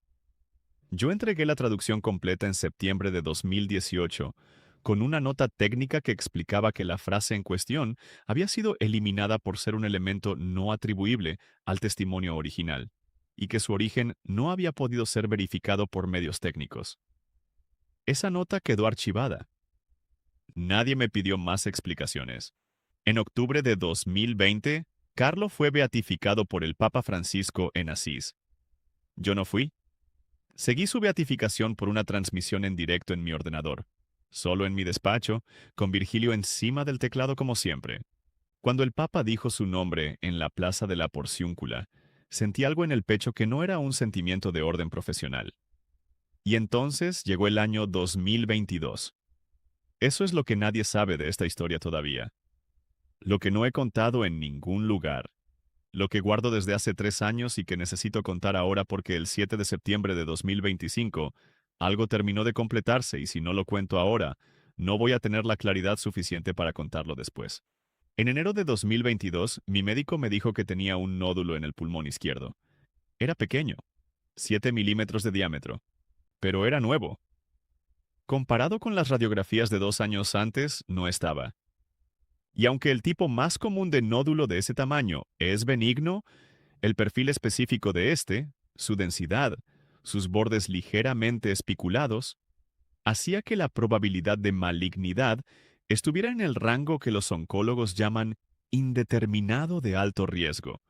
Yo entregué la traducción completa en septiembre de 2018, con una nota técnica que explicaba que la frase en cuestión había sido eliminada por ser un elemento no atribuible al testimonio original, y que su origen no había podido ser verificado por medios técnicos. Esa nota quedó archivada. Nadie me pidió más explicaciones. En octubre de 2020, Carlo fue beatificado por el Papa Francisco en Asís. Yo no fui. Seguí su beatificación por una transmisión en directo en mi ordenador, solo en mi despacho, con Virgilio encima del teclado como siempre. Cuando el Papa dijo su nombre en la Plaza de la Porciúncula, sentí algo en el pecho que no era un sentimiento de orden profesional. Y entonces llegó el año 2022. Eso es lo que nadie sabe de esta historia todavía. Lo que no he contado en ningún lugar. Lo que guardo desde hace 3 años y que necesito contar ahora porque el 7 de septiembre de 2025 algo terminó de completarse y si no lo cuento ahora, no voy a tener la claridad suficiente para contarlo después. En enero de 2022, mi médico me dijo que tenía un nódulo en el pulmón izquierdo. Era pequeño, 7 milímetros de diámetro, pero era nuevo. Comparado con las radiografías de 2 años antes, no estaba. Y aunque el tipo más común de nódulo de ese tamaño es benigno, el perfil específico de este, su densidad, sus bordes ligeramente espiculados, hacía que la probabilidad de malignidad estuviera en el rango que los oncólogos llaman indeterminado de alto riesgo,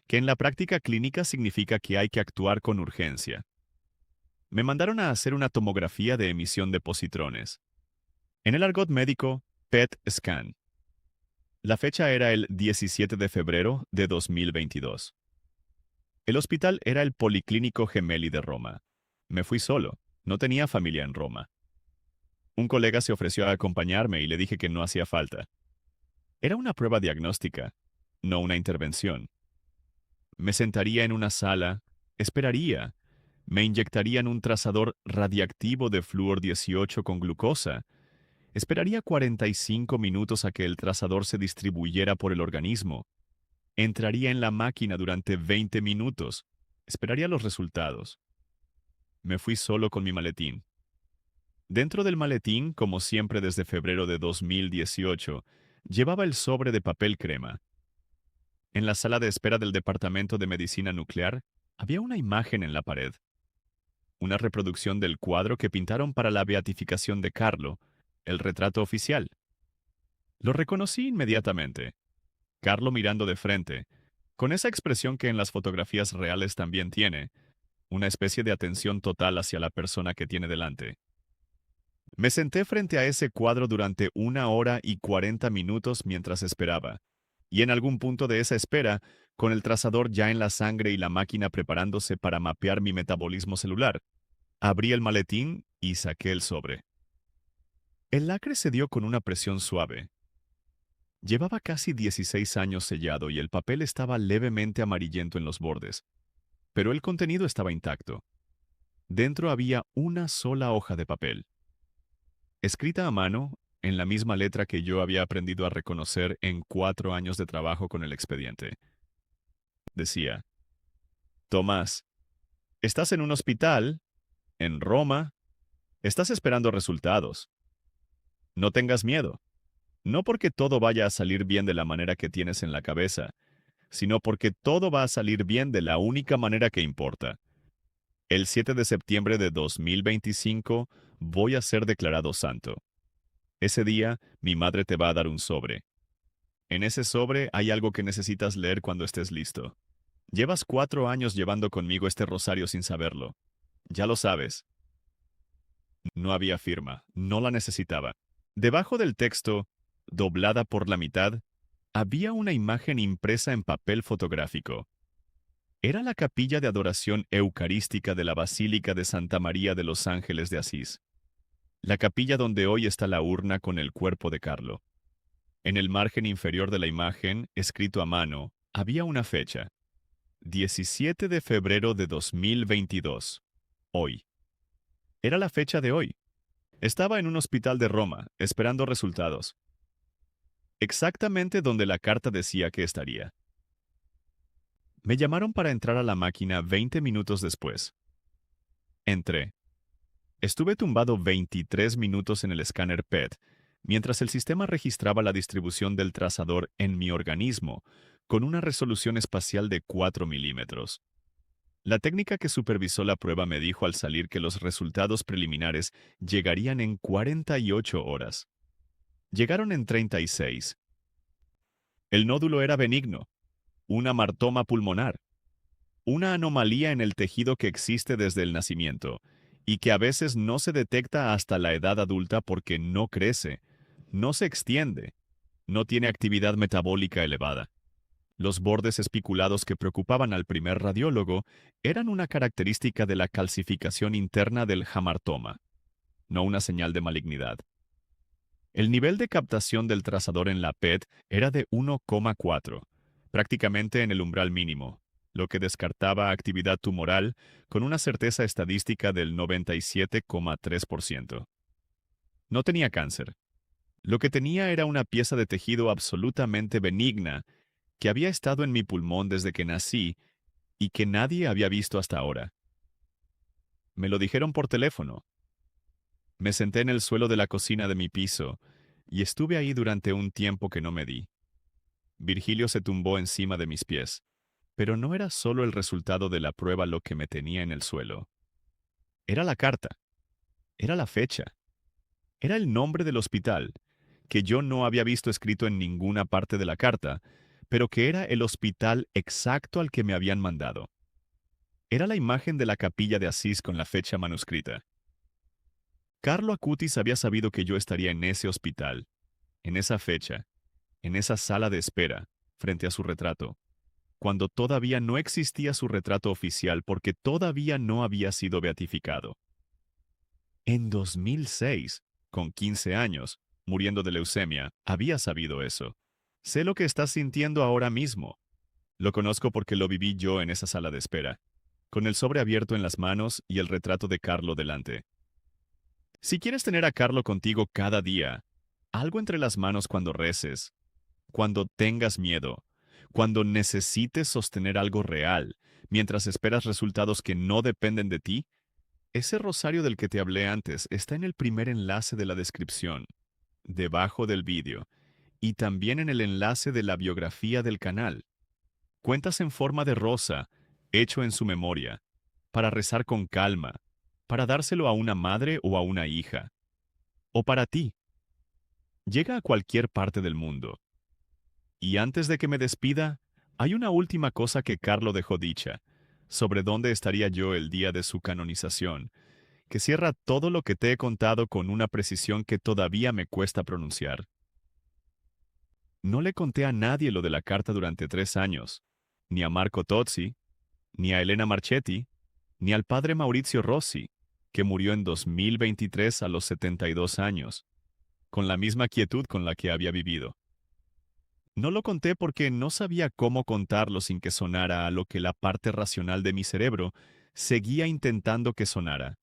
que en la práctica clínica significa que hay que actuar con urgencia. Me mandaron a hacer una tomografía de emisión de positrones. En el argot médico, PET scan. La fecha era el 17 de febrero de 2022. El hospital era el Policlínico Gemelli de Roma. Me fui solo, no tenía familia en Roma. Un colega se ofreció a acompañarme y le dije que no hacía falta. Era una prueba diagnóstica, no una intervención. Me sentaría en una sala, esperaría, me inyectarían un trazador radiactivo de flúor 18 con glucosa, esperaría 45 minutos a que el trazador se distribuyera por el organismo, entraría en la máquina durante 20 minutos, esperaría los resultados. Me fui solo con mi maletín. Dentro del maletín, como siempre desde febrero de 2018, llevaba el sobre de papel crema. En la sala de espera del Departamento de Medicina Nuclear, había una imagen en la pared. Una reproducción del cuadro que pintaron para la beatificación de Carlo, el retrato oficial. Lo reconocí inmediatamente. Carlo mirando de frente, con esa expresión que en las fotografías reales también tiene, una especie de atención total hacia la persona que tiene delante. Me senté frente a ese cuadro durante 1 hora y 40 minutos mientras esperaba, y en algún punto de esa espera, con el trazador ya en la sangre y la máquina preparándose para mapear mi metabolismo celular, abrí el maletín y saqué el sobre. El lacre se dio con una presión suave. Llevaba casi 16 años sellado y el papel estaba levemente amarillento en los bordes, pero el contenido estaba intacto. Dentro había una sola hoja de papel, escrita a mano, en la misma letra que yo había aprendido a reconocer en 4 años de trabajo con el expediente. Decía, Tomás, Estás en un hospital, en Roma, estás esperando resultados. No tengas miedo. No porque todo vaya a salir bien de la manera que tienes en la cabeza, sino porque todo va a salir bien de la única manera que importa. El 7 de septiembre de 2025 voy a ser declarado santo. Ese día, mi madre te va a dar un sobre. En ese sobre hay algo que necesitas leer cuando estés listo. Llevas 4 años llevando conmigo este rosario sin saberlo. Ya lo sabes. No había firma, no la necesitaba. Debajo del texto, doblada por la mitad, había una imagen impresa en papel fotográfico. Era la capilla de adoración eucarística de la Basílica de Santa María de los Ángeles de Asís, la capilla donde hoy está la urna con el cuerpo de Carlo. En el margen inferior de la imagen, escrito a mano, había una fecha: 17 de febrero de 2022. Hoy. Era la fecha de hoy. Estaba en un hospital de Roma, esperando resultados. Exactamente donde la carta decía que estaría. Me llamaron para entrar a la máquina 20 minutos después. Entré. Estuve tumbado 23 minutos en el escáner PET, mientras el sistema registraba la distribución del trazador en mi organismo, con una resolución espacial de 4 milímetros. La técnica que supervisó la prueba me dijo al salir que los resultados preliminares llegarían en 48 horas. Llegaron en 36. El nódulo era benigno, una martoma pulmonar, una anomalía en el tejido que existe desde el nacimiento y que a veces no se detecta hasta la edad adulta porque no crece, no se extiende, no tiene actividad metabólica elevada. Los bordes espiculados que preocupaban al primer radiólogo eran una característica de la calcificación interna del hamartoma, no una señal de malignidad. El nivel de captación del trazador en la PET era de 1,4, prácticamente en el umbral mínimo, lo que descartaba actividad tumoral con una certeza estadística del 97,3%. No tenía cáncer. Lo que tenía era una pieza de tejido absolutamente benigna que había estado en mi pulmón desde que nací y que nadie había visto hasta ahora. Me lo dijeron por teléfono. Me senté en el suelo de la cocina de mi piso y estuve ahí durante un tiempo que no me di. Virgilio se tumbó encima de mis pies, pero no era solo el resultado de la prueba lo que me tenía en el suelo. Era la carta, era la fecha, era el nombre del hospital, que yo no había visto escrito en ninguna parte de la carta, pero que era el hospital exacto al que me habían mandado. Era la imagen de la capilla de Asís con la fecha manuscrita. Carlo Acutis había sabido que yo estaría en ese hospital, en esa fecha, en esa sala de espera, frente a su retrato, cuando todavía no existía su retrato oficial porque todavía no había sido beatificado. En 2006, con 15 años, muriendo de leucemia, había sabido eso. Sé lo que estás sintiendo ahora mismo. Lo conozco porque lo viví yo en esa sala de espera, con el sobre abierto en las manos y el retrato de Carlo delante. Si quieres tener a Carlo contigo cada día, algo entre las manos cuando reces, cuando tengas miedo, cuando necesites sostener algo real, mientras esperas resultados que no dependen de ti, ese rosario del que te hablé antes está en el primer enlace de la descripción, debajo del vídeo, y también en el enlace de la biografía del canal. Cuentas en forma de rosa, hecho en su memoria, para rezar con calma, para dárselo a una madre o a una hija, o para ti. Llega a cualquier parte del mundo. Y antes de que me despida, hay una última cosa que Carlo dejó dicha, sobre dónde estaría yo el día de su canonización, que cierra todo lo que te he contado con una precisión que todavía me cuesta pronunciar. No le conté a nadie lo de la carta durante 3 años, ni a Marco Tozzi, ni a Elena Marchetti, ni al padre Maurizio Rossi, que murió en 2023 a los 72 años, con la misma quietud con la que había vivido. No lo conté porque no sabía cómo contarlo sin que sonara a lo que la parte racional de mi cerebro seguía intentando que sonara.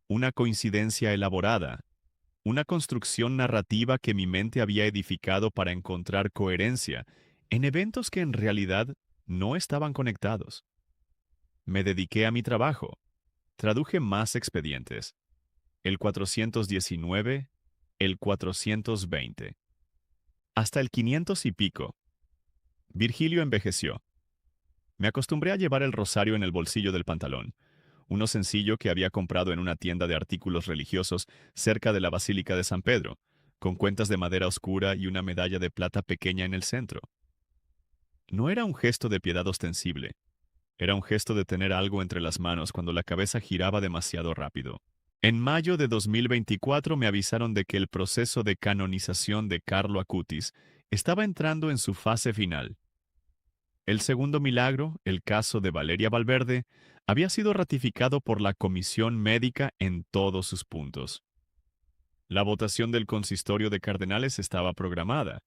Una coincidencia elaborada, una construcción narrativa que mi mente había edificado para encontrar coherencia en eventos que en realidad no estaban conectados. Me dediqué a mi trabajo. Traduje más expedientes. El 419, el 420, hasta el 500 y pico. Virgilio envejeció. Me acostumbré a llevar el rosario en el bolsillo del pantalón, uno sencillo que había comprado en una tienda de artículos religiosos cerca de la Basílica de San Pedro, con cuentas de madera oscura y una medalla de plata pequeña en el centro. No era un gesto de piedad ostensible, era un gesto de tener algo entre las manos cuando la cabeza giraba demasiado rápido. En mayo de 2024 me avisaron de que el proceso de canonización de Carlo Acutis estaba entrando en su fase final. El segundo milagro, el caso de Valeria Valverde, había sido ratificado por la Comisión Médica en todos sus puntos. La votación del consistorio de cardenales estaba programada.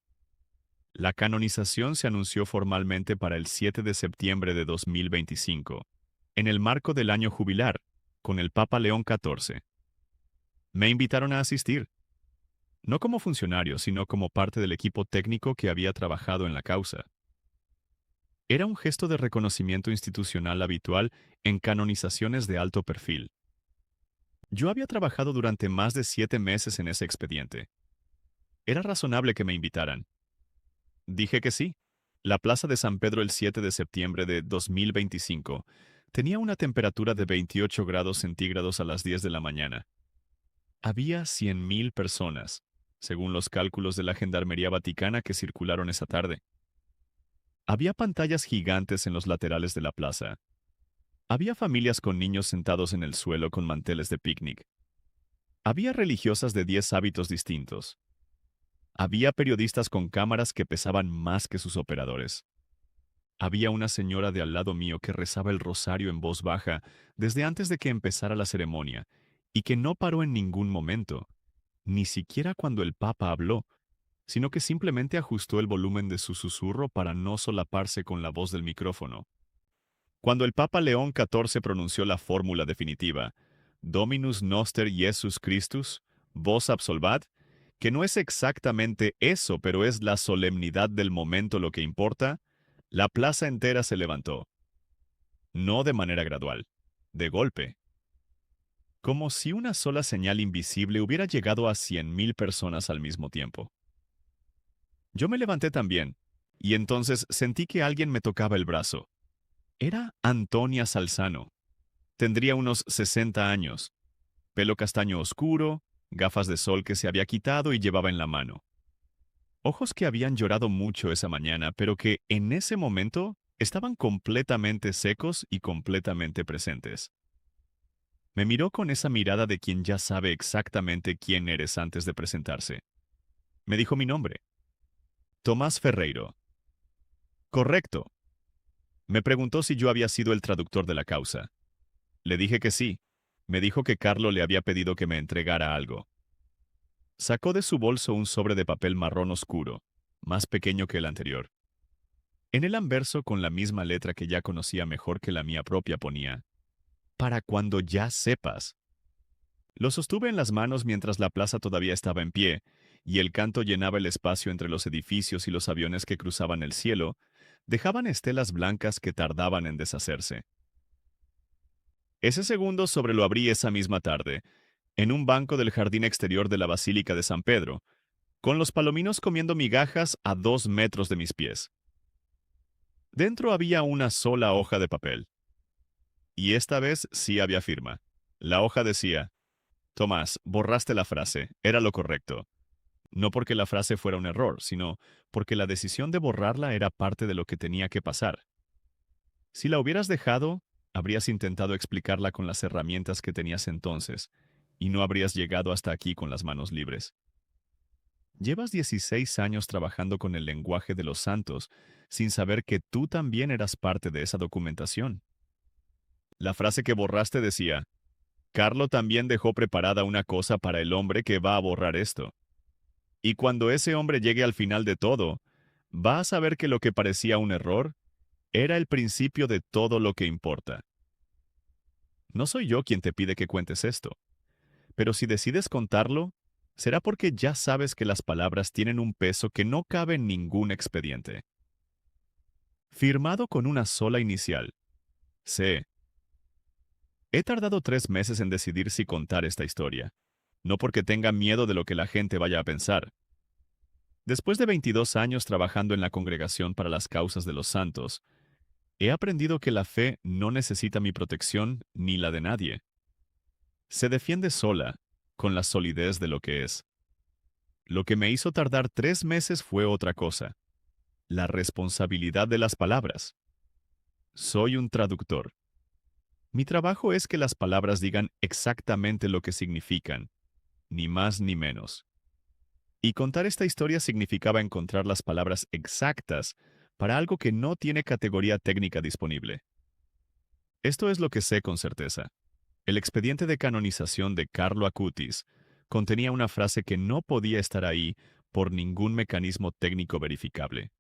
La canonización se anunció formalmente para el 7 de septiembre de 2025, en el marco del año jubilar, con el Papa León XIV. Me invitaron a asistir, no como funcionario, sino como parte del equipo técnico que había trabajado en la causa. Era un gesto de reconocimiento institucional habitual en canonizaciones de alto perfil. Yo había trabajado durante más de 7 meses en ese expediente. Era razonable que me invitaran. Dije que sí. La Plaza de San Pedro el 7 de septiembre de 2025 tenía una temperatura de 28 grados centígrados a las 10 de la mañana. Había 100.000 personas, según los cálculos de la Gendarmería Vaticana que circularon esa tarde. Había pantallas gigantes en los laterales de la plaza. Había familias con niños sentados en el suelo con manteles de picnic. Había religiosas de 10 hábitos distintos. Había periodistas con cámaras que pesaban más que sus operadores. Había una señora de al lado mío que rezaba el rosario en voz baja desde antes de que empezara la ceremonia y que no paró en ningún momento, ni siquiera cuando el Papa habló, sino que simplemente ajustó el volumen de su susurro para no solaparse con la voz del micrófono. Cuando el Papa León XIV pronunció la fórmula definitiva, Dominus Noster Jesus Christus, vos absolvat, que no es exactamente eso, pero es la solemnidad del momento lo que importa, la plaza entera se levantó. No de manera gradual, de golpe. Como si una sola señal invisible hubiera llegado a 100.000 personas al mismo tiempo. Yo me levanté también, y entonces sentí que alguien me tocaba el brazo. Era Antonia Salzano. Tendría unos 60 años, pelo castaño oscuro, gafas de sol que se había quitado y llevaba en la mano. Ojos que habían llorado mucho esa mañana, pero que en ese momento estaban completamente secos y completamente presentes. Me miró con esa mirada de quien ya sabe exactamente quién eres antes de presentarse. Me dijo mi nombre. Tomás Ferreiro. Correcto. Me preguntó si yo había sido el traductor de la causa. Le dije que sí. Me dijo que Carlo le había pedido que me entregara algo. Sacó de su bolso un sobre de papel marrón oscuro, más pequeño que el anterior. En el anverso, con la misma letra que ya conocía mejor que la mía propia, ponía: para cuando ya sepas. Lo sostuve en las manos mientras la plaza todavía estaba en pie, y el canto llenaba el espacio entre los edificios y los aviones que cruzaban el cielo, dejaban estelas blancas que tardaban en deshacerse. Ese segundo sobre lo abrí esa misma tarde, en un banco del jardín exterior de la Basílica de San Pedro, con los palominos comiendo migajas a 2 metros de mis pies. Dentro había una sola hoja de papel. Y esta vez sí había firma. La hoja decía: Tomás, borraste la frase, era lo correcto. No porque la frase fuera un error, sino porque la decisión de borrarla era parte de lo que tenía que pasar. Si la hubieras dejado, habrías intentado explicarla con las herramientas que tenías entonces, y no habrías llegado hasta aquí con las manos libres. Llevas 16 años trabajando con el lenguaje de los santos, sin saber que tú también eras parte de esa documentación. La frase que borraste decía: Carlo también dejó preparada una cosa para el hombre que va a borrar esto. Y cuando ese hombre llegue al final de todo, va a saber que lo que parecía un error era el principio de todo lo que importa. No soy yo quien te pide que cuentes esto, pero si decides contarlo, será porque ya sabes que las palabras tienen un peso que no cabe en ningún expediente. Firmado con una sola inicial, C, He tardado 3 meses en decidir si contar esta historia, no porque tenga miedo de lo que la gente vaya a pensar. Después de 22 años trabajando en la Congregación para las Causas de los Santos, he aprendido que la fe no necesita mi protección ni la de nadie. Se defiende sola, con la solidez de lo que es. Lo que me hizo tardar 3 meses fue otra cosa: la responsabilidad de las palabras. Soy un traductor. Mi trabajo es que las palabras digan exactamente lo que significan, ni más ni menos. Y contar esta historia significaba encontrar las palabras exactas para algo que no tiene categoría técnica disponible. Esto es lo que sé con certeza. El expediente de canonización de Carlo Acutis contenía una frase que no podía estar ahí por ningún mecanismo técnico verificable.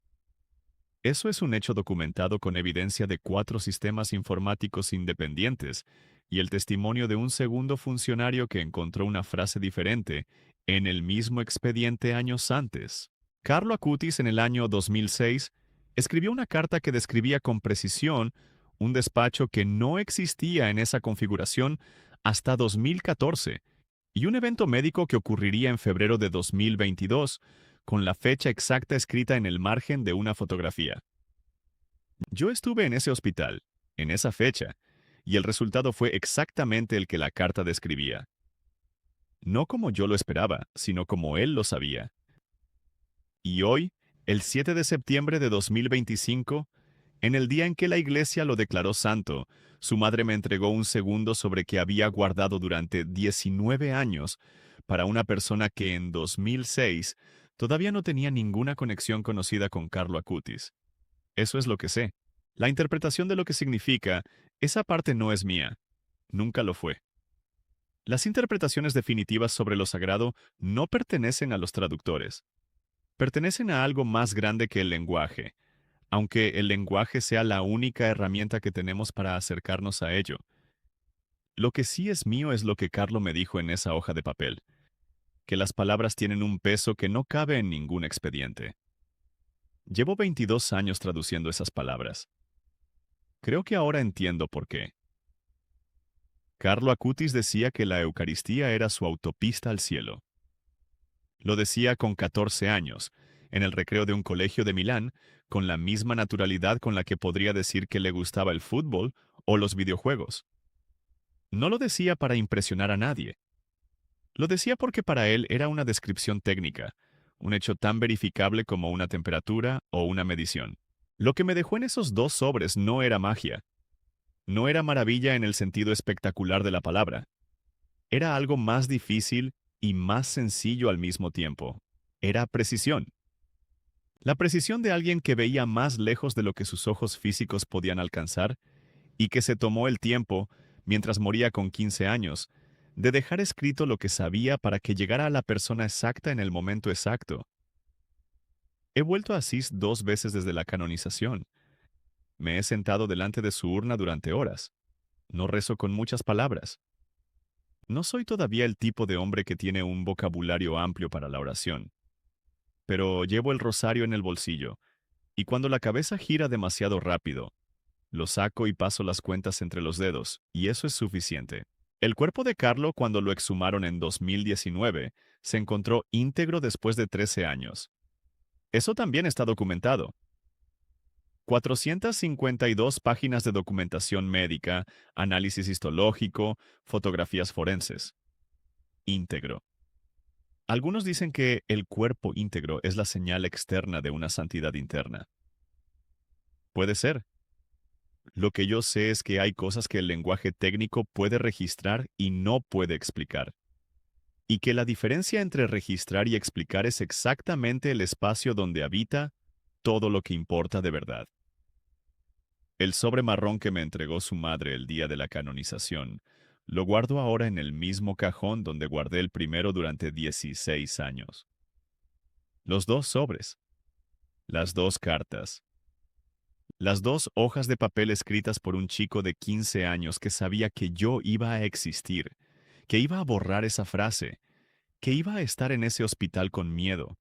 Eso es un hecho documentado con evidencia de 4 sistemas informáticos independientes y el testimonio de un segundo funcionario que encontró una frase diferente en el mismo expediente años antes. Carlo Acutis, en el año 2006, escribió una carta que describía con precisión un despacho que no existía en esa configuración hasta 2014 y un evento médico que ocurriría en febrero de 2022, con la fecha exacta escrita en el margen de una fotografía. Yo estuve en ese hospital, en esa fecha, y el resultado fue exactamente el que la carta describía. No como yo lo esperaba, sino como él lo sabía. Y hoy, el 7 de septiembre de 2025, en el día en que la iglesia lo declaró santo, su madre me entregó un segundo sobre que había guardado durante 19 años para una persona que en 2006 todavía no tenía ninguna conexión conocida con Carlo Acutis. Eso es lo que sé. La interpretación de lo que significa, esa parte no es mía. Nunca lo fue. Las interpretaciones definitivas sobre lo sagrado no pertenecen a los traductores. Pertenecen a algo más grande que el lenguaje, aunque el lenguaje sea la única herramienta que tenemos para acercarnos a ello. Lo que sí es mío es lo que Carlo me dijo en esa hoja de papel, que las palabras tienen un peso que no cabe en ningún expediente. Llevo 22 años traduciendo esas palabras. Creo que ahora entiendo por qué. Carlo Acutis decía que la Eucaristía era su autopista al cielo. Lo decía con 14 años, en el recreo de un colegio de Milán, con la misma naturalidad con la que podría decir que le gustaba el fútbol o los videojuegos. No lo decía para impresionar a nadie. Lo decía porque para él era una descripción técnica, un hecho tan verificable como una temperatura o una medición. Lo que me dejó en esos 2 sobres no era magia. No era maravilla en el sentido espectacular de la palabra. Era algo más difícil y más sencillo al mismo tiempo. Era precisión. La precisión de alguien que veía más lejos de lo que sus ojos físicos podían alcanzar y que se tomó el tiempo, mientras moría con 15 años, de dejar escrito lo que sabía para que llegara a la persona exacta en el momento exacto. He vuelto a Asís 2 veces desde la canonización. Me he sentado delante de su urna durante horas. No rezo con muchas palabras. No soy todavía el tipo de hombre que tiene un vocabulario amplio para la oración. Pero llevo el rosario en el bolsillo, y cuando la cabeza gira demasiado rápido, lo saco y paso las cuentas entre los dedos, y eso es suficiente. El cuerpo de Carlo, cuando lo exhumaron en 2019, se encontró íntegro después de 13 años. Eso también está documentado. 452 páginas de documentación médica, análisis histológico, fotografías forenses. Íntegro. Algunos dicen que el cuerpo íntegro es la señal externa de una santidad interna. Puede ser. Lo que yo sé es que hay cosas que el lenguaje técnico puede registrar y no puede explicar. Y que la diferencia entre registrar y explicar es exactamente el espacio donde habita todo lo que importa de verdad. El sobre marrón que me entregó su madre el día de la canonización, lo guardo ahora en el mismo cajón donde guardé el primero durante 16 años. Los 2 sobres, las 2 cartas, las 2 hojas de papel escritas por un chico de 15 años que sabía que yo iba a existir, que iba a borrar esa frase, que iba a estar en ese hospital con miedo,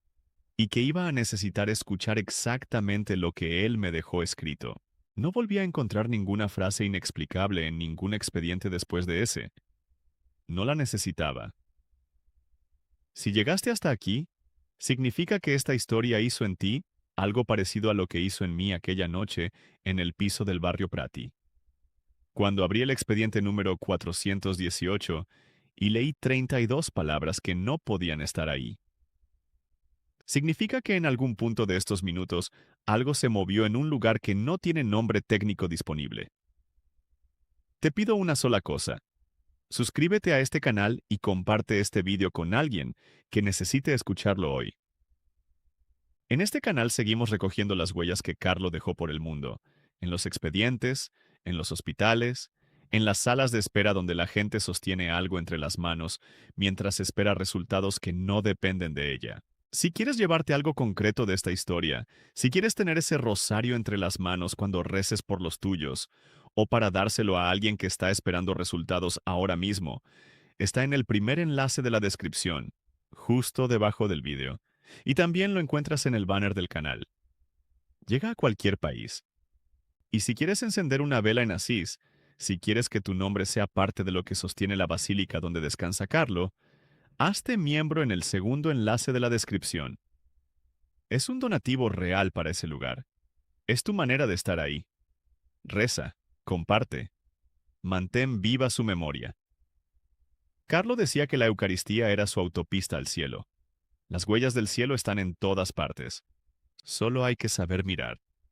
y que iba a necesitar escuchar exactamente lo que él me dejó escrito. No volví a encontrar ninguna frase inexplicable en ningún expediente después de ese. No la necesitaba. Si llegaste hasta aquí, significa que esta historia hizo en ti algo parecido a lo que hizo en mí aquella noche en el piso del barrio Prati. Cuando abrí el expediente número 418 y leí 32 palabras que no podían estar ahí. Significa que en algún punto de estos minutos algo se movió en un lugar que no tiene nombre técnico disponible. Te pido una sola cosa. Suscríbete a este canal y comparte este vídeo con alguien que necesite escucharlo hoy. En este canal seguimos recogiendo las huellas que Carlo dejó por el mundo, en los expedientes, en los hospitales, en las salas de espera donde la gente sostiene algo entre las manos mientras espera resultados que no dependen de ella. Si quieres llevarte algo concreto de esta historia, si quieres tener ese rosario entre las manos cuando reces por los tuyos, o para dárselo a alguien que está esperando resultados ahora mismo, está en el primer enlace de la descripción, justo debajo del vídeo. Y también lo encuentras en el banner del canal. Llega a cualquier país. Y si quieres encender una vela en Asís, si quieres que tu nombre sea parte de lo que sostiene la basílica donde descansa Carlo, hazte miembro en el segundo enlace de la descripción. Es un donativo real para ese lugar. Es tu manera de estar ahí. Reza, comparte, mantén viva su memoria. Carlo decía que la Eucaristía era su autopista al cielo. Las huellas del cielo están en todas partes. Solo hay que saber mirar.